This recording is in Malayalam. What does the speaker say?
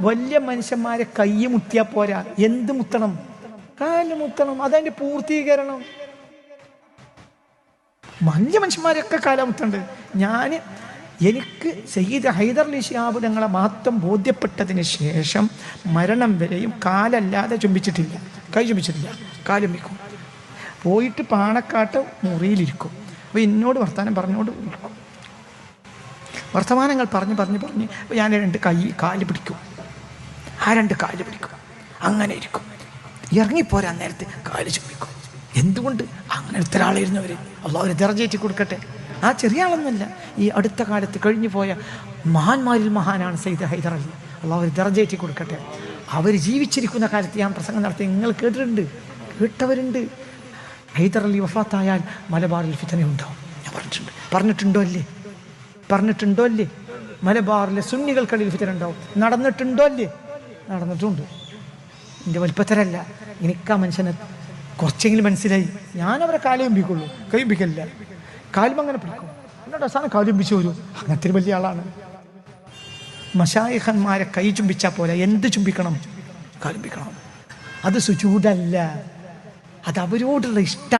വലിയ മനുഷ്യന്മാരെ കൈ മുത്തിയാൽ പോരാ, എന്ത് മുത്തണം? കാല് മുത്തണം. അതതിന്റെ പൂർത്തീകരണം. വലിയ മനുഷ്യന്മാരൊക്കെ കാലമുത്തുണ്ട്. എനിക്ക് സയ്യിദ് ഹൈദർ അലി ശിഹാബ് ഞങ്ങളെ മഹത്വം ബോധ്യപ്പെട്ടതിന് ശേഷം മരണം വരെയും കാലല്ലാതെ ചുംബിച്ചിട്ടില്ല, കൈ ചുംബിച്ചിട്ടില്ല. കാലുമ്പിക്കും. പോയിട്ട് പാണക്കാട്ട് മുറിയിലിരിക്കും. അപ്പോൾ എന്നോട് വർത്തമാനം പറഞ്ഞോണ്ട് ഇരിക്കും. വർത്തമാനങ്ങൾ പറഞ്ഞ് ഞാൻ കാല് പിടിക്കും. ആ 2 കാല് പിടിക്കും. അങ്ങനെ ഇരിക്കും. ഇറങ്ങിപ്പോരാൻ നേരത്ത് കാല് ചുംബിക്കും. എന്തുകൊണ്ട്? അങ്ങനത്തെ ഒരാളായിരുന്നു അവർ. അള്ളാഹു ഒരു ദർജ കൊടുക്കട്ടെ. ആ ചെറിയ ആളൊന്നുമല്ല. ഈ അടുത്ത കാലത്ത് കഴിഞ്ഞു പോയ മഹാന്മാരിൽ മഹാനാണ് സയ്യിദ് ഹൈദർ അലി. അള്ളാഹു ഒരു ദർജ കൊടുക്കട്ടെ. അവർ ജീവിച്ചിരിക്കുന്ന കാലത്ത് ഞാൻ പ്രസംഗം നടത്തി. നിങ്ങൾ കേട്ടവരുണ്ട്. ഹൈദർ അലി വഫാത്തായാൽ മലബാറിൽ ഫിത്ന ഉണ്ടാവും. ഞാൻ പറഞ്ഞിട്ടുണ്ടോ അല്ലേ? മലബാറിലെ സുന്നികൾക്കിടയിൽ ഫിത്ന ഉണ്ടാവും. നടന്നിട്ടുണ്ടോ അല്ലേ? നടന്നിട്ടുണ്ട്. എൻ്റെ വലിപ്പത്തരല്ല. എനിക്ക് ആ മനുഷ്യനെ കുറച്ചെങ്കിലും മനസ്സിലായി. ഞാനവരെ കാലുമ്പിക്കുള്ളൂ, കൈമ്പിക്കല്ല. കാലും അങ്ങനെ പിടിക്കും. എന്നോട് അവസാനം കാലുമ്പിച്ചു വരൂ. അങ്ങനത്തെ വലിയ ആളാണ്. മശായിഖന്മാരെ കൈ ചുംബിച്ചാൽ പോലെ എന്ത് ചുംബിക്കണം? കാലുമ്പിക്കണം. അത് സുജൂദല്ല, അത് അവരോടുള്ള ഇഷ്ടം.